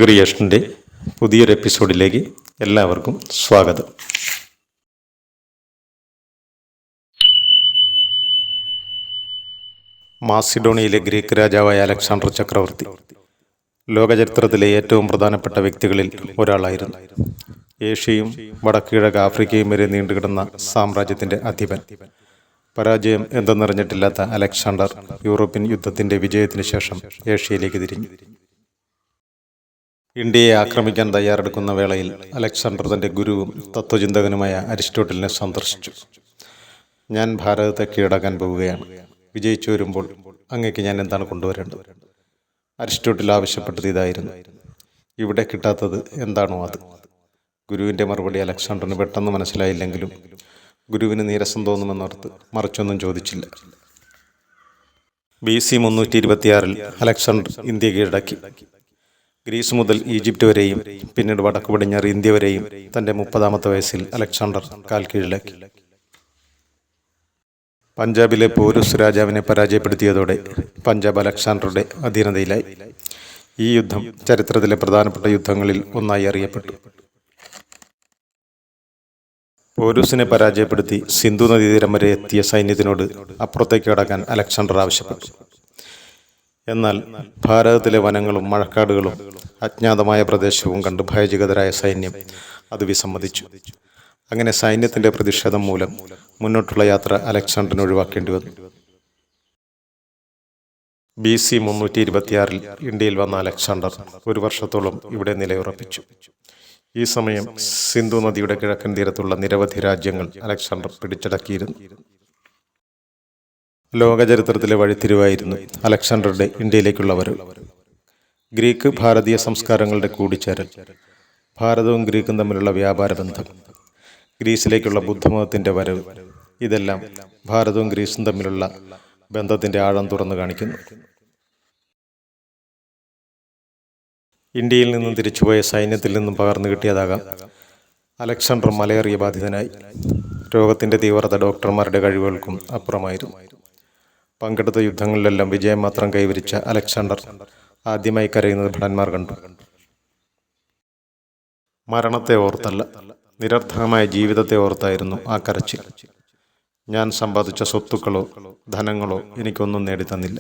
ക്രിയേഷൻ്റെ പുതിയൊരു എപ്പിസോഡിലേക്ക് എല്ലാവർക്കും സ്വാഗതം. മാസിഡോണിയയിലെ ഗ്രീക്ക് രാജാവായ അലക്സാണ്ടർ ചക്രവർത്തി ലോകചരിത്രത്തിലെ ഏറ്റവും പ്രധാനപ്പെട്ട വ്യക്തികളിൽ ഒരാളായിരുന്നു. ഏഷ്യയും വടക്കുകിഴക്ക് ആഫ്രിക്കയും വരെ നീണ്ടുകിടന്ന സാമ്രാജ്യത്തിൻ്റെ അധിപൻ. പരാജയം എന്തെന്നറിഞ്ഞിട്ടില്ലാത്ത അലക്സാണ്ടർ യൂറോപ്യൻ യുദ്ധത്തിൻ്റെ വിജയത്തിന് ശേഷം ഏഷ്യയിലേക്ക് തിരിഞ്ഞു. ഇന്ത്യയെ ആക്രമിക്കാൻ തയ്യാറെടുക്കുന്ന വേളയിൽ അലക്സാണ്ടർ തൻ്റെ ഗുരുവും തത്വചിന്തകനുമായ അരിസ്റ്റോട്ടലിനെ സന്ദർശിച്ചു. ഞാൻ ഭാരതത്തെ കീഴടക്കാൻ പോവുകയാണ്. വിജയിച്ചു വരുമ്പോൾ അങ്ങേക്ക് ഞാൻ എന്താണ് കൊണ്ടുവരേണ്ടത്? അരിസ്റ്റോട്ടിൽ ആവശ്യപ്പെട്ടത് ഇതായിരുന്നു: ഇവിടെ കിട്ടാത്തത് എന്താണോ അത്. ഗുരുവിൻ്റെ മറുപടി അലക്സാണ്ടറിന് പെട്ടെന്ന് മനസ്സിലായില്ലെങ്കിലും ഗുരുവിന് നീരസം തോന്നുമെന്നോർത്ത് മറിച്ചൊന്നും ചോദിച്ചില്ല. BC 326 അലക്സാണ്ടർ ഇന്ത്യ കീഴടക്കി. ഗ്രീസ് മുതൽ ഈജിപ്റ്റ് വരെയും പിന്നീട് വടക്കു പടിഞ്ഞാറ് ഇന്ത്യ വരെയും തൻ്റെ 30ാമത്തെ വയസ്സിൽ അലക്സാണ്ടർ കാൽ കീഴിലാക്കി. പഞ്ചാബിലെ പോരൂസ് രാജാവിനെ പരാജയപ്പെടുത്തിയതോടെ പഞ്ചാബ് അലക്സാണ്ടറുടെ അധീനതയിലായി. ഈ യുദ്ധം ചരിത്രത്തിലെ പ്രധാനപ്പെട്ട യുദ്ധങ്ങളിൽ ഒന്നായി അറിയപ്പെട്ടു. പോരൂസിനെ പരാജയപ്പെടുത്തി സിന്ധു നദീതീരം വരെ എത്തിയ സൈന്യത്തിനോട് അപ്പുറത്തേക്ക് കടക്കാൻ അലക്സാണ്ടർ ആവശ്യപ്പെട്ടു. എന്നാൽ ഭാരതത്തിലെ വനങ്ങളും മഴക്കാടുകളും അജ്ഞാതമായ പ്രദേശവും കണ്ട് ഭയചകിതരായ സൈന്യം അത് വിസമ്മതിച്ചു. അങ്ങനെ സൈന്യത്തിൻ്റെ പ്രതിഷേധം മൂലം മുന്നോട്ടുള്ള യാത്ര അലക്സാണ്ടറിന് ഒഴിവാക്കേണ്ടി വന്നു. BC 326 ഇന്ത്യയിൽ വന്ന അലക്സാണ്ടർ ഒരു വർഷത്തോളം ഇവിടെ നിലയുറപ്പിച്ചു. ഈ സമയം സിന്ധു നദിയുടെ കിഴക്കൻ തീരത്തുള്ള നിരവധി രാജ്യങ്ങൾ അലക്സാണ്ടർ പിടിച്ചടക്കിയിരുന്നു. ലോകചരിത്രത്തിലെ വഴിത്തിരിവായിരുന്നു അലക്സാണ്ടറുടെ ഇന്ത്യയിലേക്കുള്ള വരവ്. ഗ്രീക്ക് ഭാരതീയ സംസ്കാരങ്ങളുടെ കൂടിച്ചേരൽ, ഭാരതവും ഗ്രീക്കും തമ്മിലുള്ള വ്യാപാര ബന്ധം, ഗ്രീസിലേക്കുള്ള ബുദ്ധമതത്തിൻ്റെ വരവ്, ഇതെല്ലാം ഭാരതവും ഗ്രീസും തമ്മിലുള്ള ബന്ധത്തിൻ്റെ ആഴം തുറന്നു കാണിക്കുന്നു. ഇന്ത്യയിൽ നിന്നും തിരിച്ചുപോയ സൈന്യത്തിൽ നിന്നും പകർന്നു കിട്ടിയതാകാം അലക്സാണ്ടർ മലേറിയ ബാധിതനായി. രോഗത്തിൻ്റെ തീവ്രത ഡോക്ടർമാരുടെ കഴിവുകൾക്കും അപ്പുറമായിരുന്നു. പങ്കെടുത്ത യുദ്ധങ്ങളിലെല്ലാം വിജയം മാത്രം കൈവരിച്ച അലക്സാണ്ടർ ആദ്യമായി കരയുന്നത് ഭടന്മാർ കണ്ടു. മരണത്തെ ഓർത്തല്ല, നിരർത്ഥകമായ ജീവിതത്തെ ഓർത്തായിരുന്നു ആ കരച്ചിൽ. ഞാൻ സമ്പാദിച്ച സ്വത്തുക്കളോ ധനങ്ങളോ എനിക്കൊന്നും നേടിത്തന്നില്ല.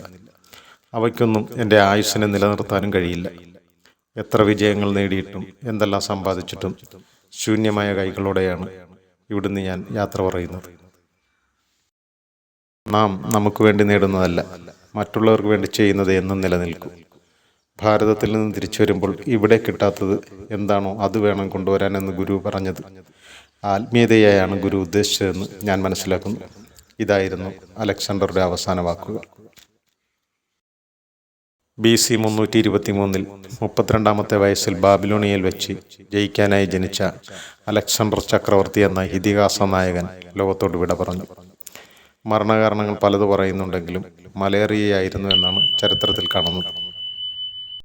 അവയ്ക്കൊന്നും എൻ്റെ ആയുസ്സിനെ നിലനിർത്താനും കഴിയില്ല. എത്ര വിജയങ്ങൾ നേടിയിട്ടും എന്തെല്ലാം സമ്പാദിച്ചിട്ടും ശൂന്യമായ കൈകളോടെയാണ് ഇവിടുന്ന് ഞാൻ യാത്ര പറയുന്നത്. നാം നമുക്ക് വേണ്ടി നേടുന്നതല്ല, മറ്റുള്ളവർക്ക് വേണ്ടി ചെയ്യുന്നത് എന്നും നിലനിൽക്കും. ഭാരതത്തിൽ നിന്ന് തിരിച്ചു വരുമ്പോൾ ഇവിടെ കിട്ടാത്തത് എന്താണോ അത് വേണം കൊണ്ടുവരാനെന്ന് ഗുരു പറഞ്ഞത് ആത്മീയതയായാണ് ഗുരു ഉദ്ദേശിച്ചതെന്ന് ഞാൻ മനസ്സിലാക്കുന്നു. ഇതായിരുന്നു അലക്സാണ്ടറുടെ അവസാന വാക്കുകൾ. BC 323 32ാമത്തെ വയസ്സിൽ ബാബിലോണിയയിൽ വെച്ച് ജയിക്കാനായി ജനിച്ച അലക്സാണ്ടർ ചക്രവർത്തി എന്ന ഇതിഹാസ നായകൻ ലോകത്തോട് വിട പറഞ്ഞു. മരണകാരണങ്ങൾ പലത് പറയുന്നുണ്ടെങ്കിലും മലേറിയയായിരുന്നു എന്നാണ് ചരിത്രത്തിൽ കാണുന്നത്.